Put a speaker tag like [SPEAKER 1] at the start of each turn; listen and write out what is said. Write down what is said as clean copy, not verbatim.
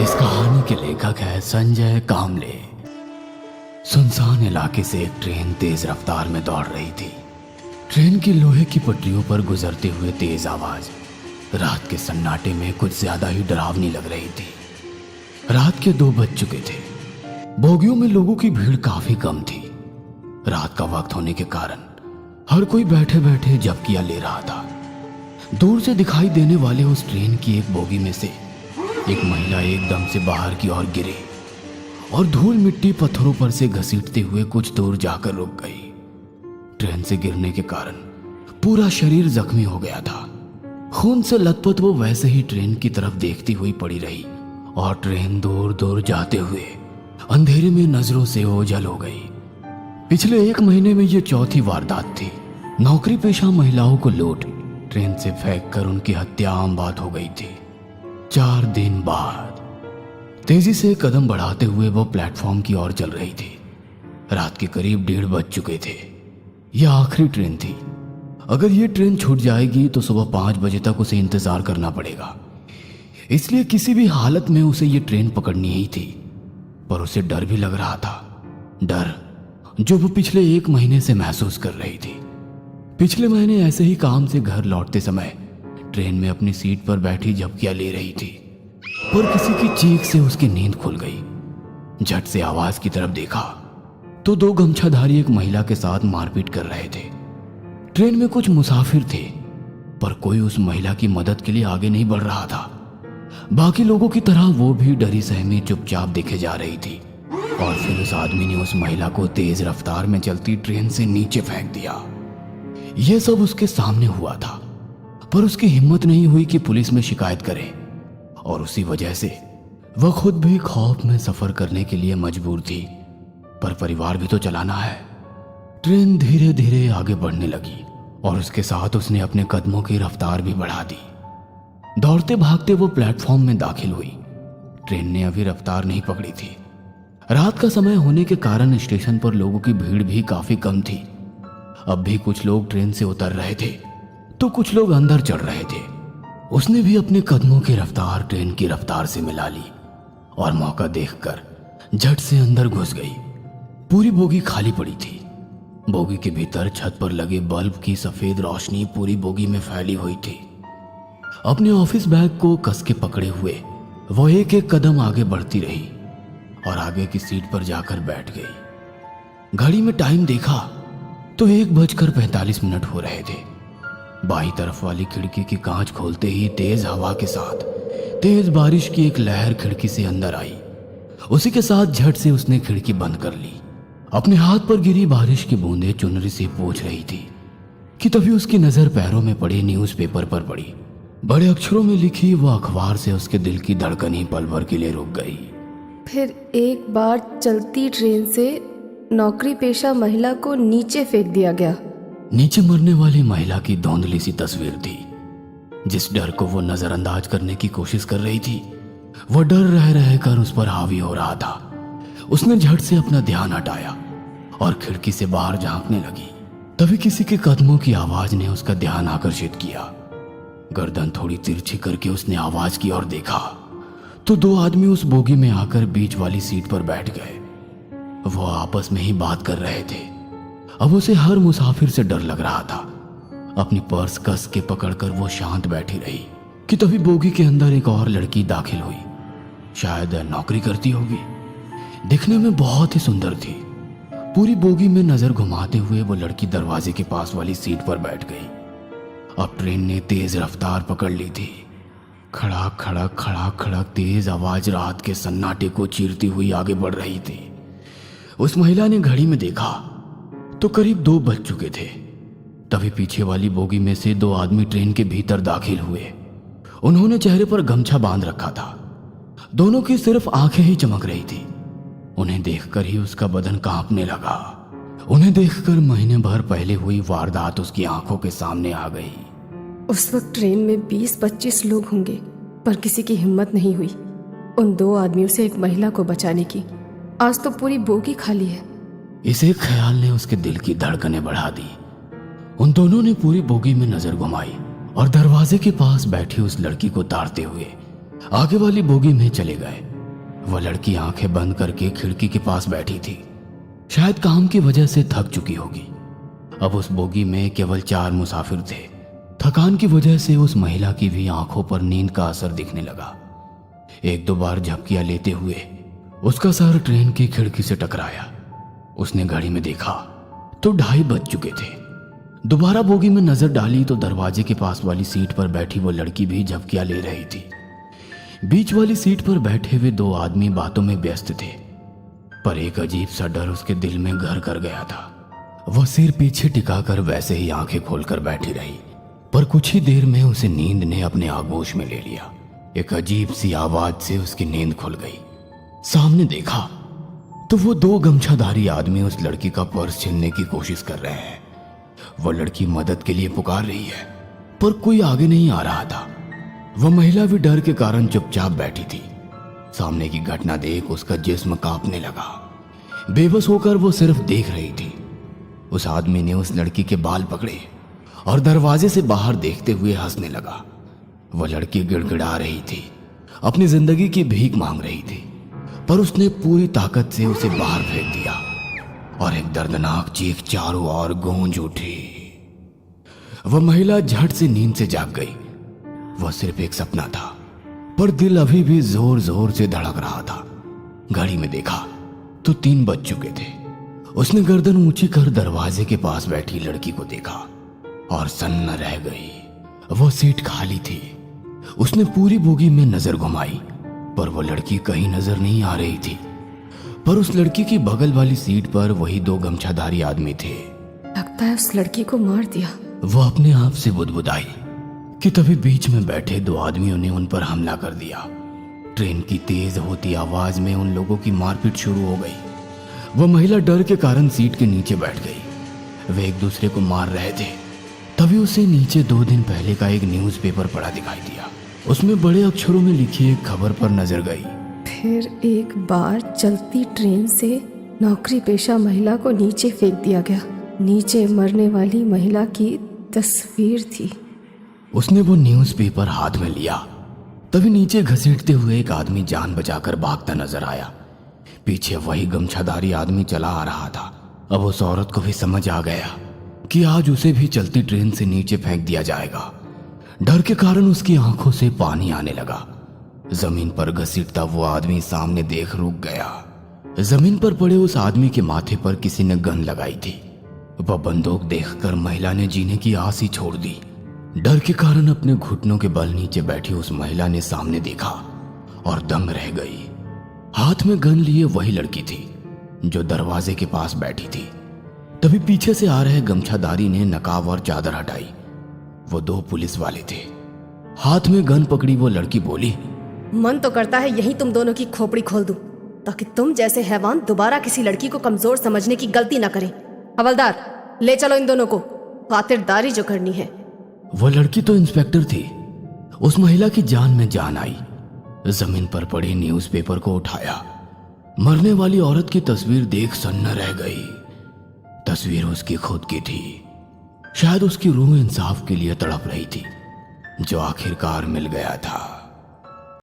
[SPEAKER 1] इस कहानी के लेखक है संजय कामले। सुनसान इलाके से एक ट्रेन तेज रफ्तार में दौड़ रही थी। ट्रेन की लोहे की पटरियों पर गुजरते हुए तेज आवाज रात के सन्नाटे में कुछ ज्यादा ही डरावनी लग रही थी। रात के 2 बज चुके थे। बोगियों में लोगों की भीड़ काफी कम थी। रात का वक्त होने के कारण हर कोई बैठे बैठे झपकियां ले रहा था। दूर से दिखाई देने वाले उस ट्रेन की एक बोगी में से एक महिला एकदम से बाहर की ओर गिरी और धूल मिट्टी पत्थरों पर से घसीटते हुए कुछ दूर जाकर रुक गई। ट्रेन से गिरने के कारण पूरा शरीर जख्मी हो गया था। खून से लथपथ वो वैसे ही ट्रेन की तरफ देखती हुई पड़ी रही और ट्रेन दूर दूर जाते हुए अंधेरे में नजरों से ओझल हो गई। पिछले 1 महीने में ये चौथी वारदात थी। नौकरी पेशा महिलाओं को लूट ट्रेन से फेंक कर उनकी हत्या आम बात हो गई थी। 4 दिन बाद तेजी से कदम बढ़ाते हुए वो प्लेटफॉर्म की ओर चल रही थी। रात के करीब 1:30 बज चुके थे। यह आखिरी ट्रेन थी। अगर ये ट्रेन छूट जाएगी तो सुबह 5 बजे तक उसे इंतजार करना पड़ेगा। इसलिए किसी भी हालत में उसे ये ट्रेन पकड़नी ही थी। पर उसे डर भी लग रहा था, डर जो वो पिछले 1 महीने से महसूस कर रही थी। पिछले महीने ऐसे ही काम से घर लौटते समय ट्रेन में अपनी सीट पर बैठी झपकियां ले रही थी, पर किसी की चीख से उसकी नींद खुल गई। झट से आवाज की तरफ देखा तो 2 गमछाधारी एक महिला के साथ मारपीट कर रहे थे। ट्रेन में कुछ मुसाफिर थे, पर कोई उस महिला की मदद के लिए आगे नहीं बढ़ रहा था। बाकी लोगों की तरह वो भी डरी सहमी चुपचाप देखे जा रही थी। और फिर उस आदमी ने उस महिला को तेज रफ्तार में चलती ट्रेन से नीचे फेंक दिया। यह सब उसके सामने हुआ था, पर उसकी हिम्मत नहीं हुई कि पुलिस में शिकायत करे और उसी वजह से वह खुद भी खौफ में सफर करने के लिए मजबूर थी। पर परिवार भी तो चलाना है। ट्रेन धीरे धीरे आगे बढ़ने लगी और उसके साथ उसने अपने कदमों की रफ्तार भी बढ़ा दी। दौड़ते भागते वो प्लेटफॉर्म में दाखिल हुई। ट्रेन ने अभी रफ्तार नहीं पकड़ी थी। रात का समय होने के कारण स्टेशन पर लोगों की भीड़ भी काफी कम थी। अब भी कुछ लोग ट्रेन से उतर रहे थे तो कुछ लोग अंदर चढ़ रहे थे। उसने भी अपने कदमों की रफ्तार ट्रेन की रफ्तार से मिला ली और मौका देखकर झट से अंदर घुस गई। पूरी बोगी खाली पड़ी थी। बोगी के भीतर छत पर लगे बल्ब की सफेद रोशनी पूरी बोगी में फैली हुई थी। अपने ऑफिस बैग को कस के पकड़े हुए वो एक एक कदम आगे बढ़ती रही और आगे की सीट पर जाकर बैठ गई। घड़ी में टाइम देखा तो 1:45 हो रहे थे। बाईं तरफ वाली खिड़की की कांच खोलते ही तेज हवा के साथ तेज बारिश की एक लहर खिड़की से अंदर आई। उसी के साथ झट से उसने खिड़की बंद कर ली। अपने हाथ पर गिरी बारिश की बूंदें चुनरी से पोंछ रही थी कि तभी उसकी नजर पैरों में पड़े न्यूज़पेपर पर पड़ी। बड़े अक्षरों में लिखी वो अखबार से उसके दिल की धड़कन ही पल भर के लिए रुक गई।
[SPEAKER 2] फिर एक बार चलती ट्रेन से नौकरी पेशा महिला को नीचे फेंक दिया गया।
[SPEAKER 1] नीचे मरने वाली महिला की धुंधली सी तस्वीर थी। जिस डर को वो नजरअंदाज करने की कोशिश कर रही थी, वो डर रह रहकर उस पर हावी हो रहा था। उसने झट से अपना ध्यान हटाया और खिड़की से बाहर झांकने लगी। तभी किसी के कदमों की आवाज ने उसका ध्यान आकर्षित किया। गर्दन थोड़ी तिरछी करके उसने आवाज की ओर देखा तो 2 आदमी उस बोगी में आकर बीच वाली सीट पर बैठ गए। वो आपस में ही बात कर रहे थे। अब उसे हर मुसाफिर से डर लग रहा था। अपनी पर्स कस के पकड़कर वो शांत बैठी रही कि तभी बोगी के अंदर एक और लड़की दाखिल हुई। शायद नौकरी करती होगी। दिखने में बहुत ही सुंदर थी। पूरी बोगी में नजर घुमाते हुए वो लड़की दरवाजे के पास वाली सीट पर बैठ गई। अब ट्रेन ने तेज रफ्तार पकड़ ली थी। खड़ाक खड़क खड़ाक खड़क तेज आवाज रात के सन्नाटे को चीरती हुई आगे बढ़ रही थी। उस महिला ने घड़ी में देखा तो करीब 2 बज चुके थे। तभी पीछे वाली बोगी में से 2 आदमी ट्रेन के भीतर दाखिल हुए। उन्होंने चेहरे पर गमछा बांध रखा था। दोनों की सिर्फ आंखें ही चमक रही थी। उन्हें देखकर ही उसका बदन कांपने लगा। उन्हें देखकर महीने भर पहले हुई वारदात उसकी आंखों के सामने आ गई।
[SPEAKER 2] उस वक्त ट्रेन में 20-25 लोग होंगे, पर किसी की हिम्मत नहीं हुई उन 2 आदमियों से एक महिला को बचाने की। आज तो पूरी बोगी खाली है।
[SPEAKER 1] इस एक ख्याल ने उसके दिल की धड़कनें बढ़ा दी। उन दोनों ने पूरी बोगी में नजर घुमाई और दरवाजे के पास बैठी उस लड़की को ताड़ते हुए आगे वाली बोगी में चले गए। वह लड़की आंखें बंद करके खिड़की के पास बैठी थी। शायद काम की वजह से थक चुकी होगी। अब उस बोगी में केवल 4 मुसाफिर थे। थकान की वजह से उस महिला की भी आंखों पर नींद का असर दिखने लगा। 1-2 बार झपकियां लेते हुए उसका सर ट्रेन की खिड़की से टकराया। उसने घड़ी में देखा तो 2:30 बज चुके थे। दोबारा बोगी में नजर डाली तो दरवाजे के पास वाली सीट पर बैठी वो लड़की भी झपकियां ले रही थी। बीच वाली सीट पर बैठे हुए 2 आदमी बातों में व्यस्त थे, पर एक अजीब सा डर उसके दिल में घर कर गया था। वह सिर पीछे टिकाकर वैसे ही आंखें खोलकर बैठी रही, पर कुछ ही देर में उसे नींद ने अपने आगोश में ले लिया। एक अजीब सी आवाज से उसकी नींद खुल गई। सामने देखा तो वो 2 गमछाधारी आदमी उस लड़की का पर्स छीनने की कोशिश कर रहे हैं। वो लड़की मदद के लिए पुकार रही है, पर कोई आगे नहीं आ रहा था। वह महिला भी डर के कारण चुपचाप बैठी थी। सामने की घटना देख उसका जिस्म कांपने लगा। बेबस होकर वो सिर्फ देख रही थी। उस आदमी ने उस लड़की के बाल पकड़े और दरवाजे से बाहर देखते हुए हंसने लगा। वह लड़की गिड़गिड़ा रही थी, अपनी जिंदगी की भीख मांग रही थी, पर उसने पूरी ताकत से उसे बाहर फेंक दिया और एक दर्दनाक चीख चारों ओर गूंज उठी। वह महिला झट से नींद से जाग गई। वह सिर्फ एक सपना था, पर दिल अभी भी जोर जोर से धड़क रहा था। घड़ी में देखा तो 3 बज चुके थे। उसने गर्दन ऊंची कर दरवाजे के पास बैठी लड़की को देखा और सन्न रह गई। वो सीट खाली थी। उसने पूरी बोगी में नजर घुमाई, पर वो लड़की कहीं नजर नहीं आ रही थी। पर उस लड़की की बगल वाली सीट पर वही 2 गमछाधारी आदमी थे।
[SPEAKER 2] लगता है उस लड़की को मार दिया।
[SPEAKER 1] वो अपने आप से बुदबुदाई कि तभी बीच में बैठे 2 आदमियों ने उन पर हमला कर दिया। ट्रेन की तेज होती आवाज में उन लोगों की मारपीट शुरू हो गई। वह महिला डर के कारण सीट के नीचे बैठ गई। वे एक दूसरे को मार रहे थे। तभी उसे नीचे 2 दिन पहले का एक न्यूज़पेपर पड़ा दिखाई दिया। उसमें बड़े अक्षरों में लिखी एक खबर पर नजर गई।
[SPEAKER 2] फिर एक बार चलती ट्रेन से नौकरी पेशा महिला को नीचे फेंक दिया गया। नीचे मरने वाली महिला की तस्वीर थी।
[SPEAKER 1] उसने वो न्यूज़पेपर हाथ में लिया। तभी नीचे घसीटते हुए एक आदमी जान बचाकर भागता नजर आया। पीछे वही गमछाधारी आदमी चला आ रहा था। अब उस औरत को भी समझ आ गया कि आज उसे भी चलती ट्रेन से नीचे फेंक दिया जाएगा। डर के कारण उसकी आंखों से पानी आने लगा। जमीन पर घसीटता वो आदमी सामने देख रुक गया। जमीन पर पड़े उस आदमी के माथे पर किसी ने गन लगाई थी। वह बंदूक देखकर महिला ने जीने की आस ही छोड़ दी। डर के कारण अपने घुटनों के बल नीचे बैठी उस महिला ने सामने देखा और दंग रह गई। हाथ में गन लिए वही लड़की थी जो दरवाजे के पास बैठी थी। तभी पीछे से आ रहे गमछाधारी ने नकाब और चादर हटाई। वो 2 पुलिस वाले थे। हाथ में गन पकड़ी वो लड़की बोली,
[SPEAKER 2] मन तो करता है यही तुम दोनों की खोपड़ी खोल दूं, ताकि तुम जैसे हैवान दोबारा किसी लड़की को कमजोर समझने की गलती ना करें। हवलदार, ले चलो इन दोनों को, खातिरदारी जो करनी है।
[SPEAKER 1] वो लड़की तो इंस्पेक्टर थी। उस महिला की जान में जान आई। जमीन पर पड़े न्यूज़पेपर को उठाया। मरने वाली औरत की तस्वीर देख सन्न रह गई। तस्वीर उसकी खुद की थी। शायद उसकी रूह इंसाफ के लिए तड़प रही थी, जो आखिरकार मिल गया था।